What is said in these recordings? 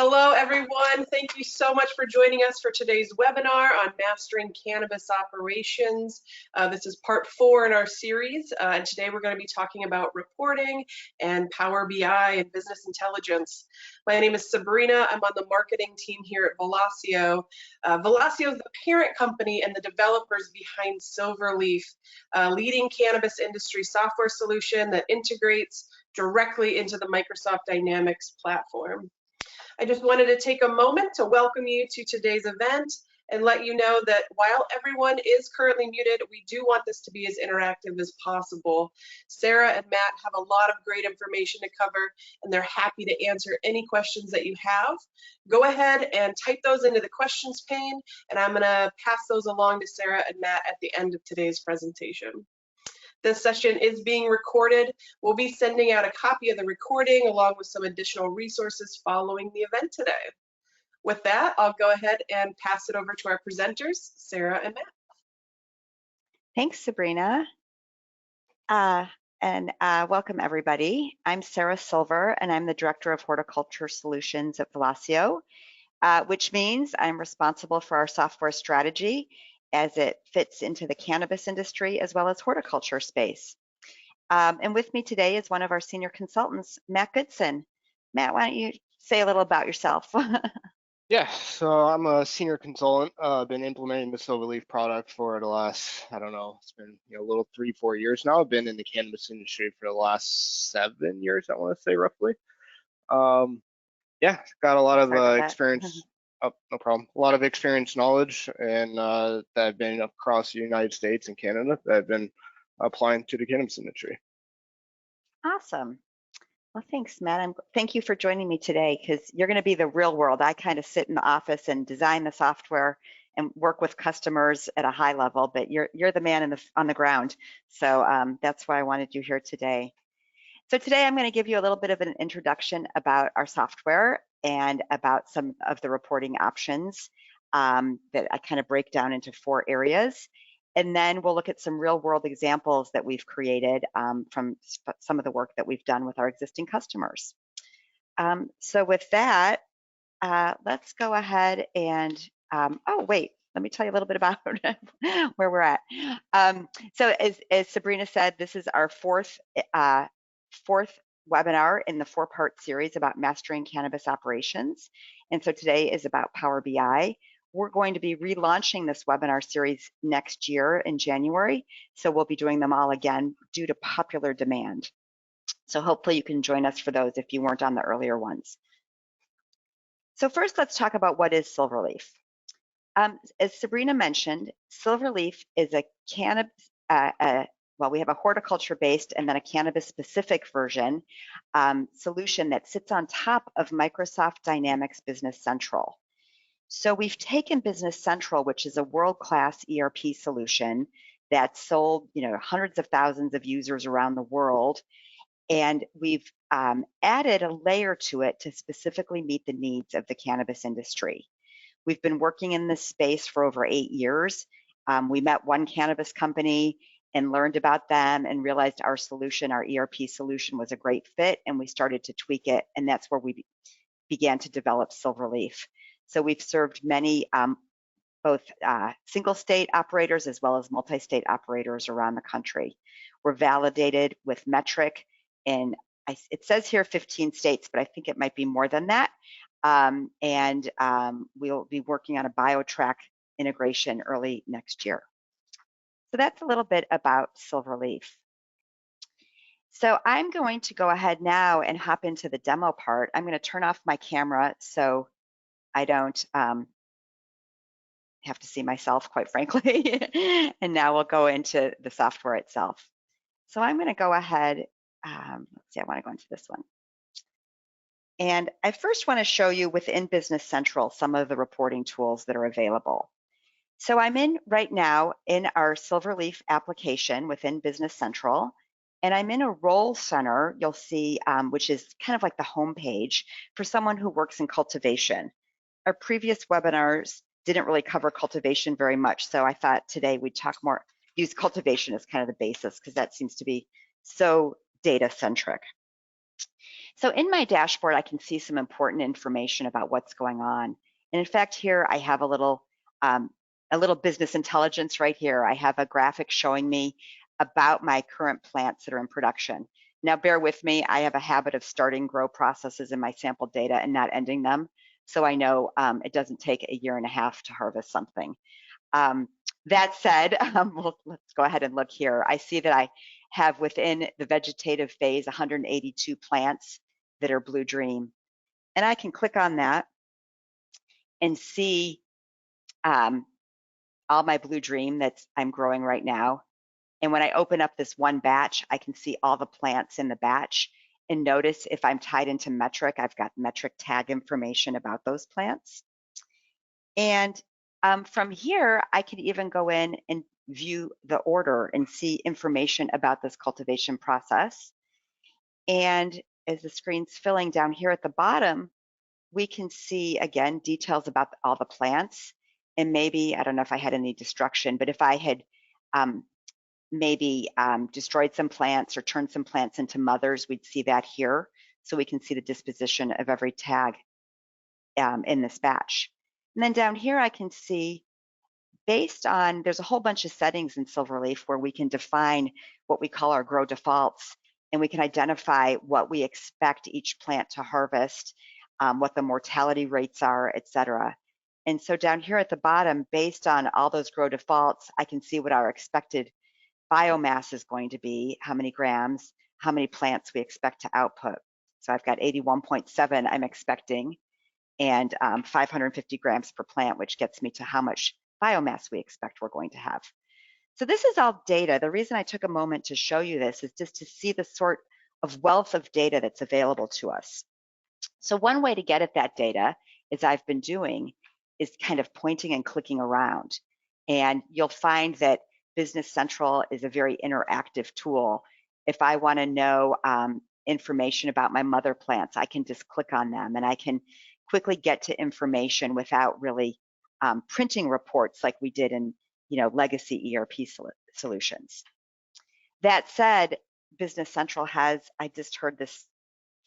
Hello, everyone. Thank you so much for joining us for today's webinar on mastering cannabis operations. This is part 4 in our series, and today we're going to be talking about reporting and Power BI and business intelligence. My name is Sabrina. I'm on the marketing team here at Velosio. Velosio is the parent company and the developers behind SilverLeaf, a leading cannabis industry software solution that integrates directly into the Microsoft Dynamics platform. I just wanted to take a moment to welcome you to today's event and let you know that while everyone is currently muted, we do want this to be as interactive as possible. Sarah and Matt have a lot of great information to cover, and they're happy to answer any questions that you have. Go ahead and type those into the questions pane, and I'm going to pass those along to Sarah and Matt at the end of today's presentation. This session is being recorded. We'll be sending out a copy of the recording along with some additional resources following the event today. With that, I'll go ahead and pass it over to our presenters, Sarah and Matt. Thanks, Sabrina. Welcome, everybody. I'm Sarah Silver, and I'm the Director of Horticulture Solutions at Velosio, which means I'm responsible for our software strategy as it fits into the cannabis industry as well as horticulture space. And with me today is one of our senior consultants, Matt Goodson. Matt, why don't you say a little about yourself? Yeah, so I'm a senior consultant. I've been implementing the SilverLeaf product for the last, I don't know, it's been a little 3-4 years now. I've been in the cannabis industry for the last 7 years, I want to say roughly. Yeah, got a lot of experience. Oh, no problem. A lot of experience, knowledge, and that I've been across the United States and Canada that I've been applying to the cannabis industry. Awesome. Well, thanks, Matt. Thank you for joining me today because you're going to be the real world. I kind of sit in the office and design the software and work with customers at a high level, but you're the man on the ground. So that's why I wanted you here today. So today I'm going to give you a little bit of an introduction about our software and about some of the reporting options that I kind of break down into 4 areas. And then we'll look at some real world examples that we've created from some of the work that we've done with our existing customers. So with that, let's go ahead and, oh wait, let me tell you a little bit about where we're at. So as Sabrina said, this is our fourth webinar in the 4-part series about mastering cannabis operations. And so today is about Power BI. We're going to be relaunching this webinar series next year in January. So we'll be doing them all again due to popular demand. So hopefully you can join us for those if you weren't on the earlier ones. So first, let's talk about what is SilverLeaf. As Sabrina mentioned, SilverLeaf is a cannabis, well, we have a horticulture-based and then a cannabis-specific version solution that sits on top of Microsoft Dynamics Business Central. So we've taken Business Central, which is a world-class ERP solution that's sold, hundreds of thousands of users around the world, and we've added a layer to it to specifically meet the needs of the cannabis industry. We've been working in this space for over 8 years. We met one cannabis company and learned about them and realized our solution, our ERP solution, was a great fit, and we started to tweak it, and that's where we began to develop SilverLeaf. So we've served many both single state operators as well as multi-state operators around the country. We're validated with metric in, it says here 15 states, but I think it might be more than that. We'll be working on a BioTrack integration early next year. So that's a little bit about SilverLeaf. So I'm going to go ahead now and hop into the demo part. I'm going to turn off my camera so I don't have to see myself, quite frankly. And now we'll go into the software itself. So I'm going to go ahead. Let's see, I want to go into this one. And I first want to show you within Business Central some of the reporting tools that are available. So I'm in right now in our SilverLeaf application within Business Central, and I'm in a role center, you'll see, which is kind of like the home page for someone who works in cultivation. Our previous webinars didn't really cover cultivation very much, so I thought today we'd talk more, use cultivation as kind of the basis because that seems to be so data centric. So in my dashboard, I can see some important information about what's going on. And in fact, here I have a little business intelligence right here. I have a graphic showing me about my current plants that are in production. Now, bear with me. I have a habit of starting grow processes in my sample data and not ending them. So I know it doesn't take a year and a half to harvest something. That said, let's go ahead and look here. I see that I have within the vegetative phase 182 plants that are Blue Dream. And I can click on that and see all my Blue Dream that I'm growing right now. And when I open up this one batch, I can see all the plants in the batch. And notice if I'm tied into metric, I've got metric tag information about those plants. And from here, I can even go in and view the order and see information about this cultivation process. And as the screen's filling down here at the bottom, we can see, again, details about all the plants. And maybe, I don't know if I had any destruction, but if I had maybe destroyed some plants or turned some plants into mothers, we'd see that here. So we can see the disposition of every tag in this batch. And then down here, I can see based on, there's a whole bunch of settings in SilverLeaf where we can define what we call our grow defaults, and we can identify what we expect each plant to harvest, what the mortality rates are, et cetera. And so down here at the bottom, based on all those grow defaults, I can see what our expected biomass is going to be, how many grams, how many plants we expect to output. So I've got 81.7 I'm expecting, and 550 grams per plant, which gets me to how much biomass we expect we're going to have. So this is all data. The reason I took a moment to show you this is just to see the sort of wealth of data that's available to us. So one way to get at that data, as I've been doing, is kind of pointing and clicking around. And you'll find that Business Central is a very interactive tool. If I want to know information about my mother plants, I can just click on them and I can quickly get to information without really printing reports like we did in legacy ERP solutions. That said, Business Central has, I just heard this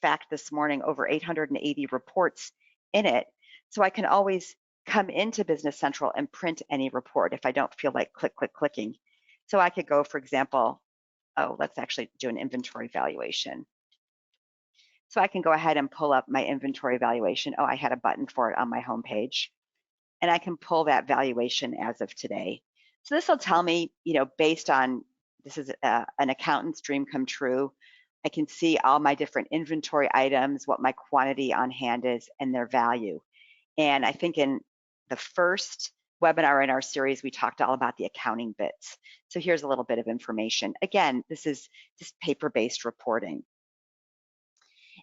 fact this morning, over 880 reports in it. So I can always come into Business Central and print any report if I don't feel like clicking. So I could go, for example, let's actually do an inventory valuation. So I can go ahead and pull up my inventory valuation. I had a button for it on my homepage. And I can pull that valuation as of today. So this will tell me, based on, this is an accountant's dream come true. I can see all my different inventory items, what my quantity on hand is, and their value. And I think in the first webinar in our series, we talked all about the accounting bits. So here's a little bit of information. Again, this is just paper-based reporting.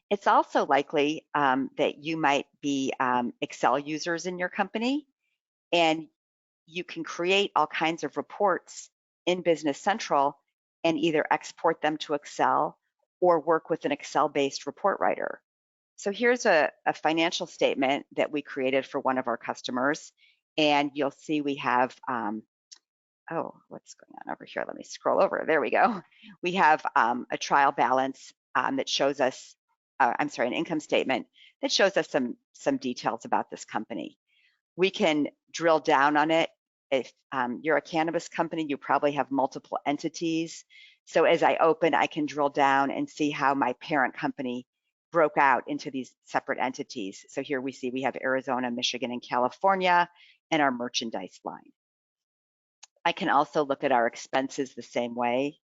It's also likely that you might be Excel users in your company, and you can create all kinds of reports in Business Central and either export them to Excel or work with an Excel-based report writer. So here's a financial statement that we created for one of our customers, and you'll see we have, what's going on over here? Let me scroll over. There we go. We have a trial balance that shows us, an income statement that shows us some details about this company. We can drill down on it. If you're a cannabis company, you probably have multiple entities. So as I open, I can drill down and see how my parent company broke out into these separate entities. So here we see we have Arizona, Michigan, and California, and our merchandise line. I can also look at our expenses the same way.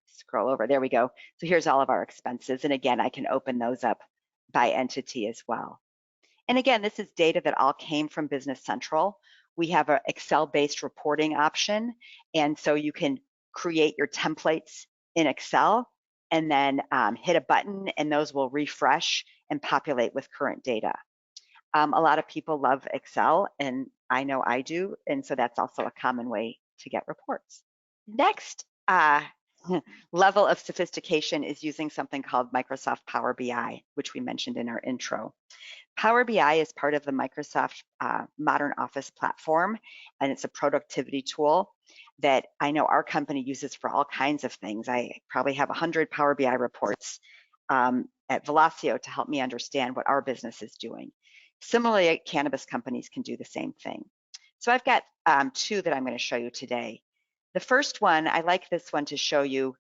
Scroll over, there we go. So here's all of our expenses. And again, I can open those up by entity as well. And again, this is data that all came from Business Central. We have an Excel-based reporting option. And so you can create your templates in Excel and then hit a button and those will refresh and populate with current data. A lot of people love Excel, and I know I do. And so that's also a common way to get reports. Next level of sophistication is using something called Microsoft Power BI, which we mentioned in our intro. Power BI is part of the Microsoft Modern Office platform, and it's a productivity tool that I know our company uses for all kinds of things. I probably have 100 Power BI reports at Velosio to help me understand what our business is doing. Similarly, cannabis companies can do the same thing. So I've got two that I'm going to show you today. The first one, I like this one to show you,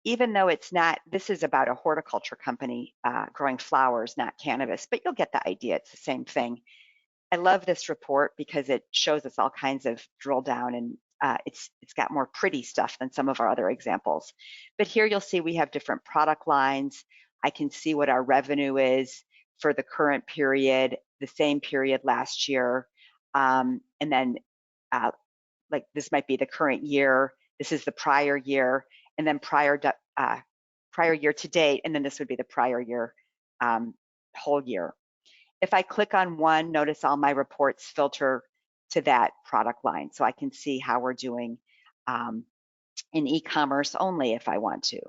even though it's not, this is about a horticulture company growing flowers, not cannabis, but you'll get the idea, it's the same thing. I love this report because it shows us all kinds of drill down, and it's got more pretty stuff than some of our other examples. But here you'll see we have different product lines. I can see what our revenue is for the current period, the same period last year, and then like this might be the current year, this is the prior year, and then prior year to date, and then this would be the prior year whole year. If I click on one, notice all my reports filter to that product line, so I can see how we're doing in e-commerce only if I want to.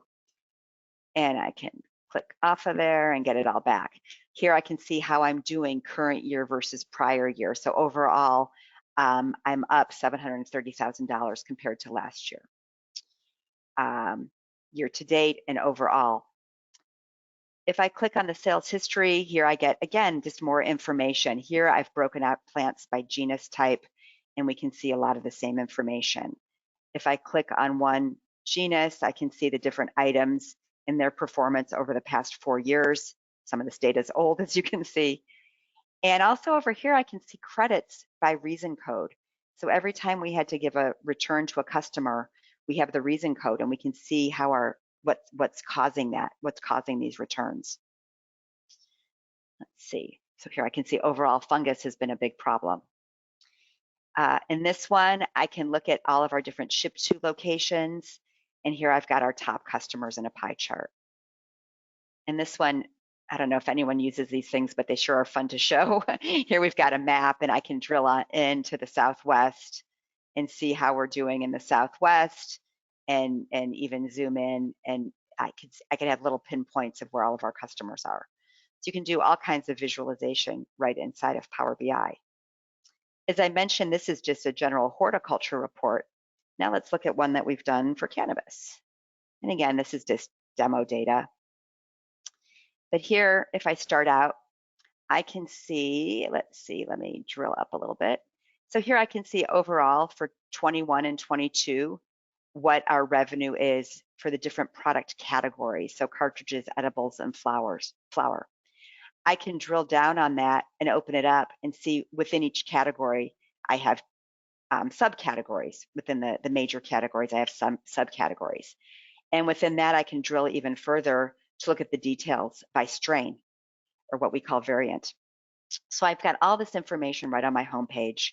And I can click off of there and get it all back. Here I can see how I'm doing current year versus prior year. So overall, I'm up $730,000 compared to last year. Year to date and overall. If I click on the sales history, here I get, again, just more information. Here I've broken out plants by genus type, and we can see a lot of the same information. If I click on one genus, I can see the different items and their performance over the past 4 years. Some of this data is old, as you can see. And also over here, I can see credits by reason code. So every time we had to give a return to a customer, we have the reason code, and we can see how what's causing that, what's causing these returns. Let's see. So here I can see overall fungus has been a big problem. In this one, I can look at all of our different ship to locations, and here I've got our top customers in a pie chart. And this one, I don't know if anyone uses these things, but they sure are fun to show. Here we've got a map, and I can drill into the Southwest and see how we're doing in the Southwest, and even zoom in, and I could have little pinpoints of where all of our customers are. So you can do all kinds of visualization right inside of Power BI. As I mentioned, this is just a general horticulture report. Now let's look at one that we've done for cannabis. And again, this is just demo data. But here, if I start out, I can see, let's see, let me drill up a little bit. So here I can see overall for 21 and 22, what our revenue is for the different product categories. So cartridges, edibles, and flour. I can drill down on that and open it up and see within each category, I have subcategories. Within the major categories, I have some subcategories. And within that, I can drill even further to look at the details by strain, or what we call variant. So I've got all this information right on my homepage.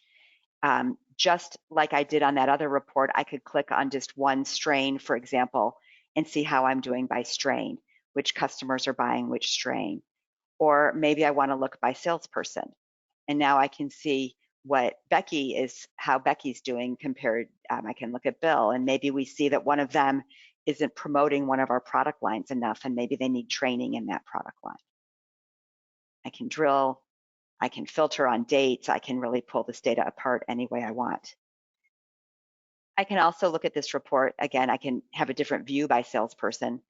Just like I did on that other report, I could click on just one strain, for example, and see how I'm doing by strain, which customers are buying which strain. Or maybe I want to look by salesperson. And now I can see what how Becky's doing compared, I can look at Bill, and maybe we see that one of them isn't promoting one of our product lines enough, and maybe they need training in that product line. I can drill, I can filter on dates, I can really pull this data apart any way I want. I can also look at this report. Again, I can have a different view by salesperson,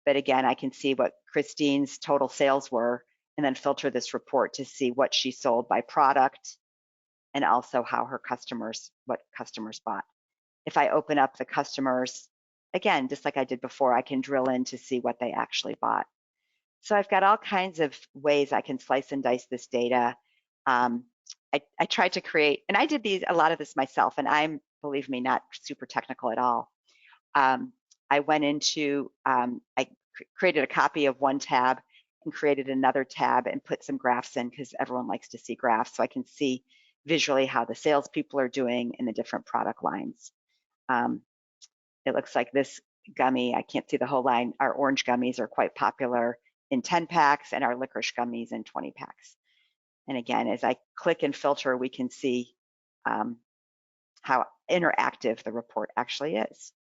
but again, I can see what Christine's total sales were, and then filter this report to see what she sold by product, and also how what customers bought. If I open up the customers, again, just like I did before, I can drill in to see what they actually bought. So I've got all kinds of ways I can slice and dice this data. I tried to create, and I did a lot of this myself, and I'm, believe me, not super technical at all. I went into, I created a copy of one tab and created another tab and put some graphs in, because everyone likes to see graphs, so I can see visually how the salespeople are doing in the different product lines. It looks like this gummy, I can't see the whole line, our orange gummies are quite popular in 10 packs, and our licorice gummies in 20 packs. And again, as I click and filter, we can see how interactive the report actually is.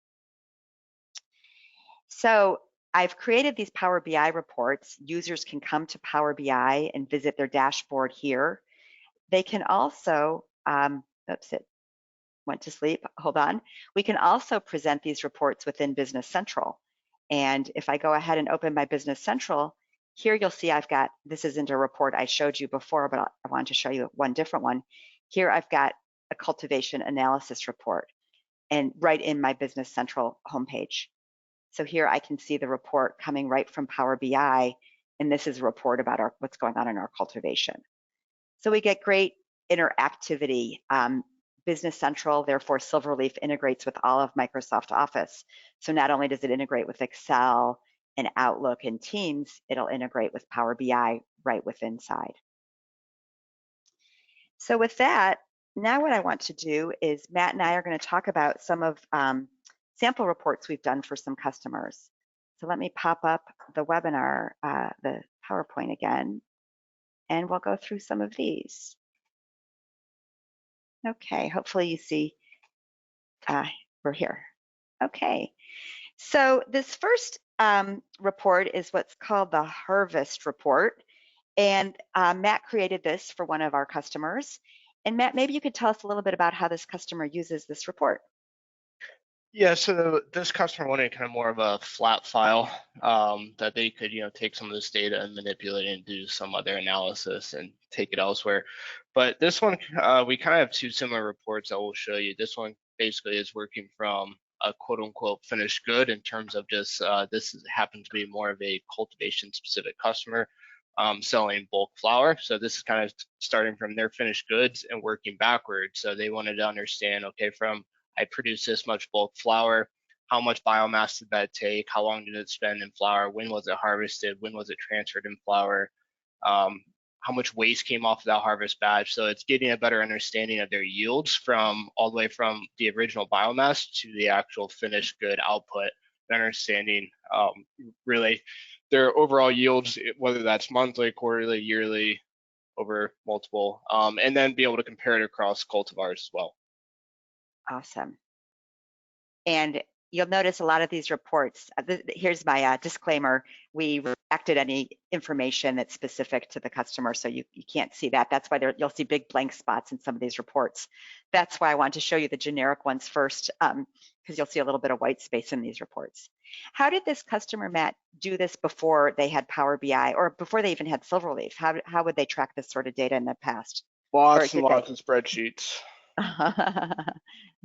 So I've created these Power BI reports. Users can come to Power BI and visit their dashboard here. They can also, oops, it went to sleep, hold on. We can also present these reports within Business Central. And if I go ahead and open my Business Central, here you'll see I've got, this isn't a report I showed you before, but I wanted to show you one different one. Here I've got a cultivation analysis report, and right in my Business Central homepage. So here I can see the report coming right from Power BI, and this is a report about what's going on in our cultivation. So we get great interactivity. Business Central, therefore SilverLeaf, integrates with all of Microsoft Office. So not only does it integrate with Excel and Outlook and Teams, it'll integrate with Power BI right within inside. So with that, now what I want to do is Matt and I are going to talk about some of sample reports we've done for some customers. So let me pop up the webinar, the PowerPoint again, and we'll go through some of these. Okay, hopefully you see we're here. Okay, so this first report is what's called the harvest report. And Matt created this for one of our customers. And Matt, maybe you could tell us a little bit about how this customer uses this report. Yeah, so this customer wanted kind of more of a flat file that they could, take some of this data and manipulate it and do some other analysis and take it elsewhere. But this one, we kind of have two similar reports that we'll show you. This one basically is working from a quote unquote finished good in terms of just this happens to be more of a cultivation specific customer selling bulk flower. So this is kind of starting from their finished goods and working backwards. So they wanted to understand, okay, from I produced this much bulk flower, how much biomass did that take? How long did it spend in flower? When was it harvested? When was it transferred in flower? How much waste came off of that harvest batch? So it's getting a better understanding of their yields from all the way from the original biomass to the actual finished good output, and understanding really their overall yields, whether that's monthly, quarterly, yearly, over multiple, and then be able to compare it across cultivars as well. Awesome. And you'll notice a lot of these reports, here's my disclaimer, we redacted any information that's specific to the customer, so you can't see that. That's why you'll see big blank spots in some of these reports. That's why I wanted to show you the generic ones first, because you'll see a little bit of white space in these reports. How did this customer, Matt, do this before they had Power BI or before they even had SilverLeaf? How would they track this sort of data in the past? Lots and lots of spreadsheets.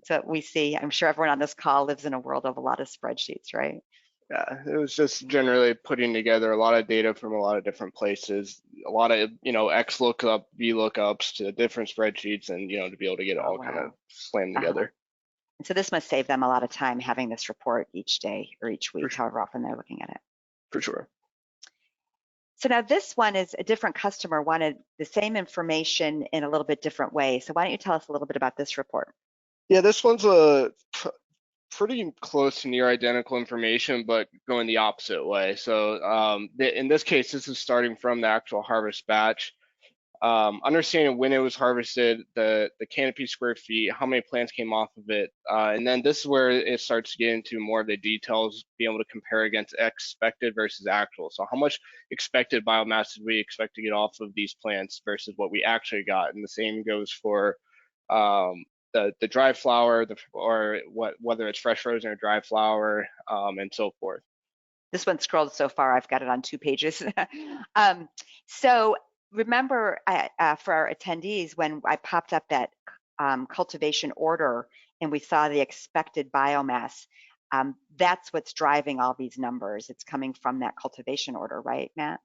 So we see, I'm sure everyone on this call lives in a world of a lot of spreadsheets, right? Yeah, it was just generally putting together a lot of data from a lot of different places, a lot of, X lookup, V lookups to different spreadsheets, and, to be able to get it all kind of slammed together. And so this must save them a lot of time having this report each day or each week, however often they're looking at it. For sure. So now this one is a different customer wanted the same information in a little bit different way. So why don't you tell us a little bit about this report? Yeah, this one's a pretty close to near identical information, but going the opposite way. So in this case, this is starting from the actual harvest batch. Understanding when it was harvested, the canopy square feet, how many plants came off of it, and then this is where it starts to get into more of the details, being able to compare against expected versus actual. So how much expected biomass did we expect to get off of these plants versus what we actually got, and the same goes for the dry flower, whether it's fresh frozen or dry flower, and so forth. This one scrolled so far, I've got it on 2 pages. So remember for our attendees, when I popped up that cultivation order and we saw the expected biomass, that's what's driving all these numbers. It's coming from that cultivation order, right, Matt?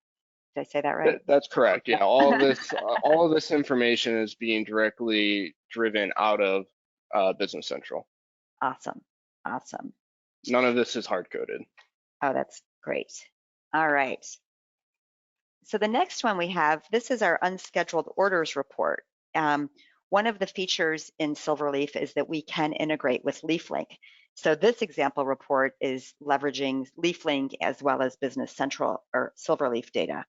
Did I say that right? That's correct. Yeah, all of this information is being directly driven out of Business Central. Awesome. Awesome. None of this is hard coded. Oh, that's great. All right. So the next one we have, this is our unscheduled orders report. One of the features in SilverLeaf is that we can integrate with LeafLink. So this example report is leveraging LeafLink as well as Business Central or SilverLeaf data.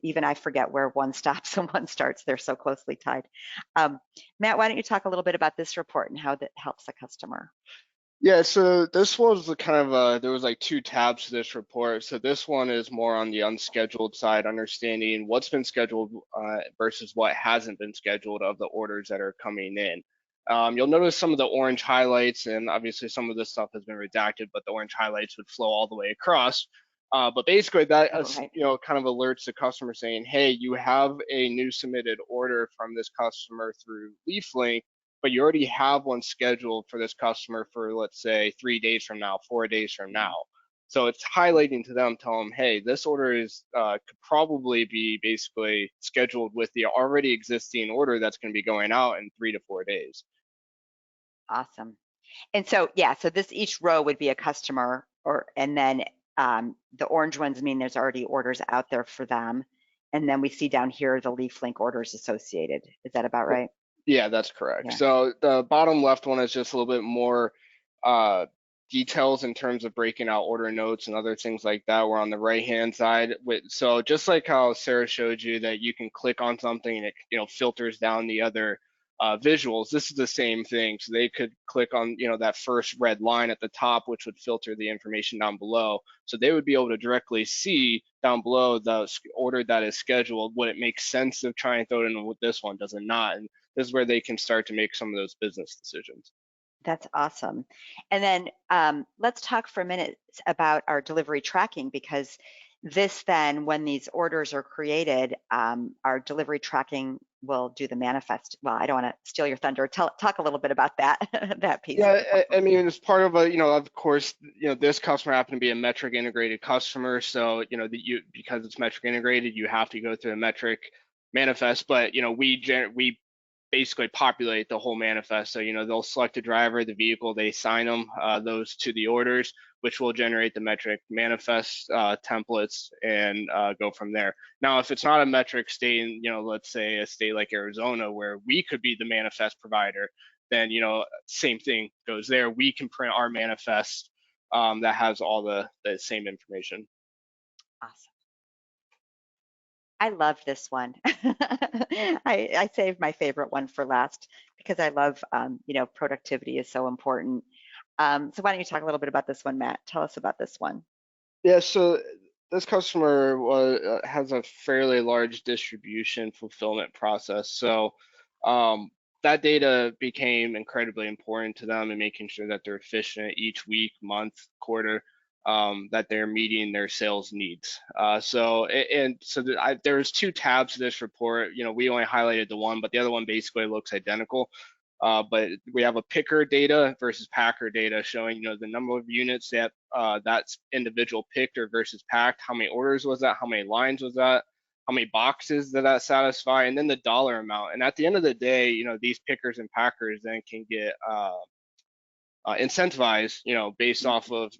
Even I forget where one stops and one starts. They're so closely tied. Matt, why don't you talk a little bit about this report and how that helps a customer? Yeah, so this was the kind of, there was like 2 tabs to this report. So this one is more on the unscheduled side, understanding what's been scheduled versus what hasn't been scheduled of the orders that are coming in. You'll notice some of the orange highlights, and obviously some of this stuff has been redacted, but the orange highlights would flow all the way across. But basically that Oh, right. kind of alerts the customer saying, hey, you have a new submitted order from this customer through LeafLink, but you already have one scheduled for this customer for, let's say, 3 days from now, 4 days from now. So it's highlighting to them, tell them, hey, this order is could probably be basically scheduled with the already existing order that's going to be going out in 3 to 4 days. Awesome. And so, yeah, so this each row would be a customer, and then the orange ones mean there's already orders out there for them. And then we see down here the LeafLink orders associated. Is that about right? Yeah, that's correct. Yeah. So the bottom left one is just a little bit more details in terms of breaking out order notes and other things like that. We're on the right hand side. So just like how Sarah showed you that you can click on something and it filters down the other visuals, this is the same thing. So they could click on that first red line at the top, which would filter the information down below. So they would be able to directly see down below the order that is scheduled. Would it make sense of trying to throw it in with this one? Does it not? And this is where they can start to make some of those business decisions. That's awesome. And then let's talk for a minute about our delivery tracking, because this then, when these orders are created, our delivery tracking will do the manifest. Well, I don't want to steal your thunder. Talk a little bit about that, that piece. Yeah, I mean, it's part of of course, this customer happened to be a metric integrated customer. So, because it's metric integrated, you have to go through a metric manifest, but, we basically populate the whole manifest. So, they'll select a driver, the vehicle, they assign them those to the orders, which will generate the metric manifest templates and go from there. Now, if it's not a metric state, let's say a state like Arizona, where we could be the manifest provider, then, same thing goes there. We can print our manifest that has all the same information. Awesome. I love this one. I saved my favorite one for last because I love, productivity is so important. So why don't you talk a little bit about this one, Matt? Tell us about this one. Yeah, so this customer has a fairly large distribution fulfillment process. So that data became incredibly important to them in making sure that they're efficient each week, month, quarter, that they're meeting their sales needs. There's 2 tabs to this report. We only highlighted the one, but the other one basically looks identical. But we have a picker data versus packer data showing, the number of units that that's individual picked or versus packed. How many orders was that? How many lines was that? How many boxes did that satisfy? And then the dollar amount. And at the end of the day, these pickers and packers then can get incentivized, based off of,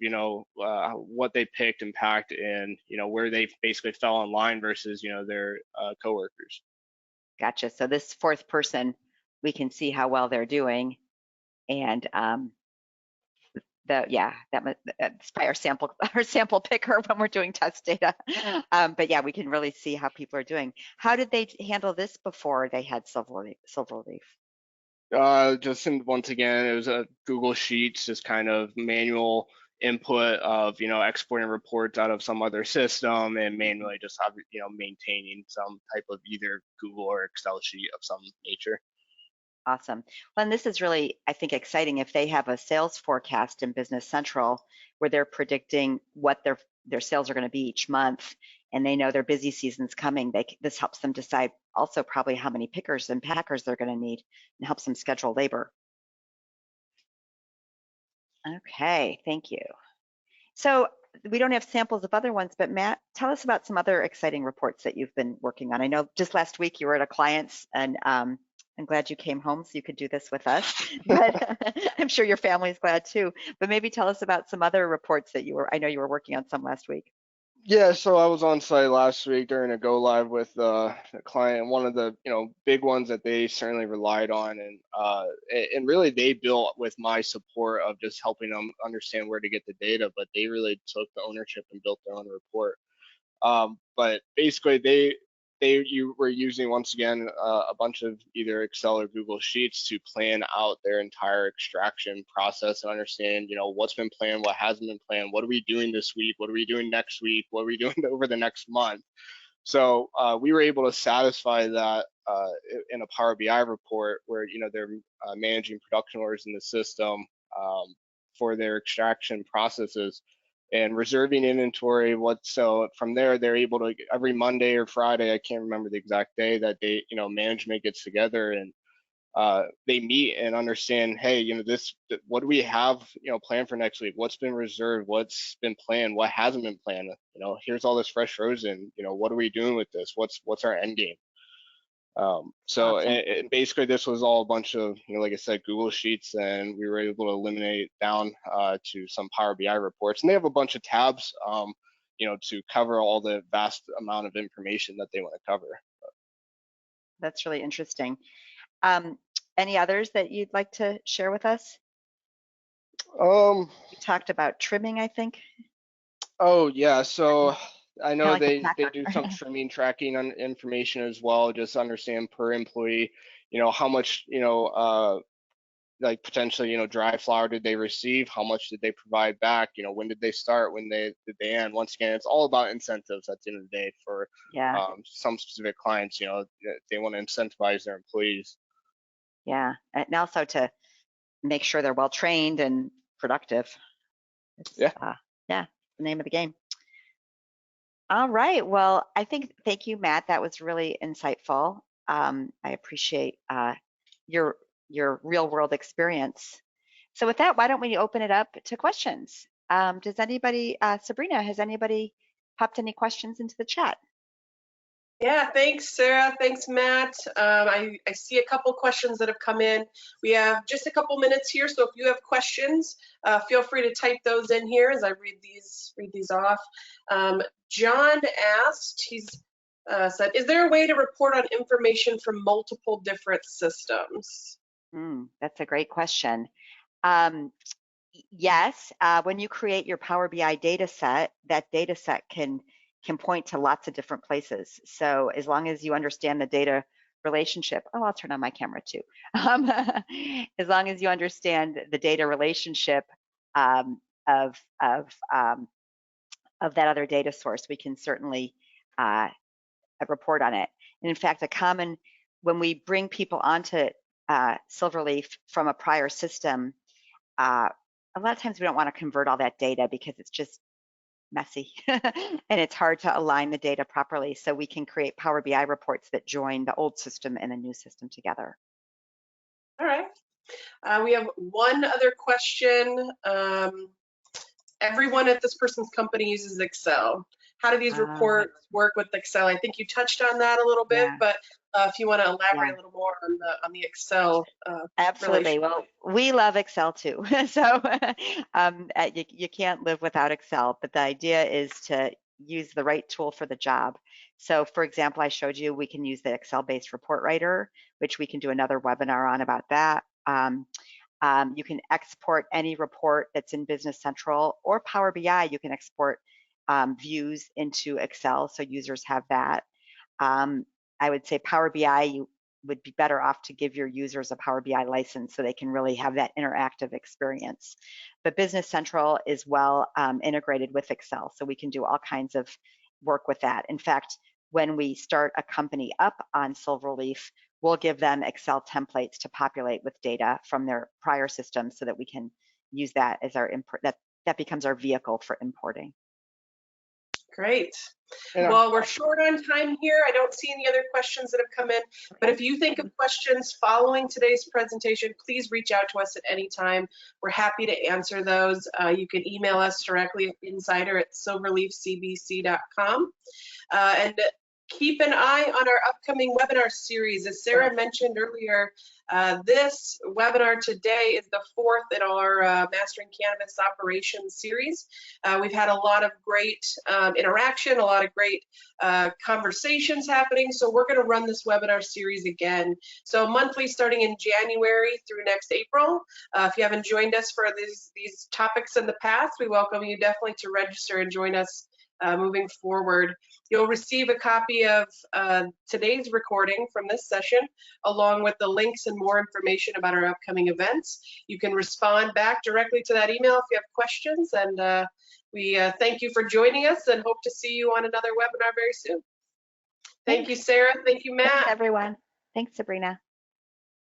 what they picked and packed and, where they basically fell in line versus, their coworkers. Gotcha. So this fourth person, we can see how well they're doing, and that's by our sample picker when we're doing test data. But yeah, we can really see how people are doing. How did they handle this before they had SilverLeaf? Once again, it was a Google Sheets, just kind of manual input of, exporting reports out of some other system and manually just have, maintaining some type of either Google or Excel sheet of some nature. Awesome. Well, and this is really, I think, exciting. If they have a sales forecast in Business Central where they're predicting what their sales are going to be each month, and they know their busy season's coming, this helps them decide also probably how many pickers and packers they're going to need, and helps them schedule labor. Okay, thank you. So we don't have samples of other ones, but Matt, tell us about some other exciting reports that you've been working on. I know just last week you were at a client's, and I'm glad you came home so you could do this with us, but I'm sure your family's glad too. But maybe tell us about some other reports that I know you were working on some last week. Yeah, so I was on site last week during a go live with a client. One of the big ones that they certainly relied on, and really they built with my support of just helping them understand where to get the data, but they really took the ownership and built their own report. But basically you were using, once again, a bunch of either Excel or Google Sheets to plan out their entire extraction process and understand, what's been planned, what hasn't been planned, what are we doing this week, what are we doing next week, what are we doing over the next month. So we were able to satisfy that in a Power BI report where, you know, they're managing production orders in the system for their extraction processes and reserving inventory. So from there, they're able to, every Monday or Friday, I can't remember the exact day, that they, you know, management gets together and they meet and understand, hey, you know, what do we have, you know, planned for next week? What's been reserved? What's been planned? What hasn't been planned? You know, here's all this fresh frozen. You know, what are we doing with this? What's our end game? So Awesome. basically, this was all a bunch of, you know, like I said, Google Sheets, and we were able to eliminate down to some Power BI reports, and they have a bunch of tabs, you know, to cover all the vast amount of information that they want to cover. That's really interesting. Any others that you'd like to share with us? You talked about trimming, I think. Oh yeah, so I know Like they do some trimming tracking on information as well, just understand per employee, you know, how much, you know, like potentially, you know, dry flower did they receive, how much did they provide back, you know, when did they start, when did they end. Once again, it's all about incentives at the end of the day for some specific clients. You know, they want to incentivize their employees. Yeah, and also to make sure they're well trained and productive. Yeah, The name of the game. All right, well, thank you, Matt. That was really insightful. I appreciate your real world experience. So with that, why don't we open it up to questions? Does anybody, Sabrina, has anybody popped any questions into the chat? Yeah, thanks, Sarah. Thanks, Matt. I see a couple questions that have come in. We have just a couple minutes here, so if you have questions, feel free to type those in here as I read these off. John asked, he's said, is there a way to report on information from multiple different systems? That's a great question. Yes, when you create your Power BI data set, that data set can point to lots of different places. So as long as you understand the data relationship, I'll turn on my camera too. As long as you understand the data relationship of that other data source, we can certainly report on it. And in fact, when we bring people onto SilverLeaf from a prior system, a lot of times we don't want to convert all that data because it's just messy and it's hard to align the data properly. So we can create Power BI reports that join the old system and the new system together. All right. We have one other question. Everyone at this person's company uses Excel. How do these reports work with Excel? I think you touched on that a little bit, but if you want to elaborate a little more on the Excel. Absolutely. Well, we love Excel too. So you can't live without Excel, but the idea is to use the right tool for the job. So for example, I showed you we can use the Excel-based report writer, which we can do another webinar on about that. You can export any report that's in Business Central or Power BI. You can export views into Excel, so users have that. I would say Power BI, you would be better off to give your users a Power BI license so they can really have that interactive experience. But Business Central is well integrated with Excel, so we can do all kinds of work with that. In fact, when we start a company up on SilverLeaf, we'll give them Excel templates to populate with data from their prior systems so that we can use that as our import, that becomes our vehicle for importing. Great. Well, we're short on time here. I don't see any other questions that have come in, but if you think of questions following today's presentation, please reach out to us at any time. We're happy to answer those. You can email us directly at insider@silverleafcbc.com. And keep an eye on our upcoming webinar series. As Sarah mentioned earlier, this webinar today is the fourth in our Mastering Cannabis Operations series. We've had a lot of great interaction, a lot of great conversations happening. So we're going to run this webinar series again. So monthly starting in January through next April. If you haven't joined us for these topics in the past, we welcome you definitely to register and join us moving forward. You'll receive a copy of today's recording from this session, along with the links and more information about our upcoming events. You can respond back directly to that email if you have questions, and we thank you for joining us and hope to see you on another webinar very soon. Thank you, Sarah. Thank you, Thanks, Matt. everyone. Thanks, Sabrina.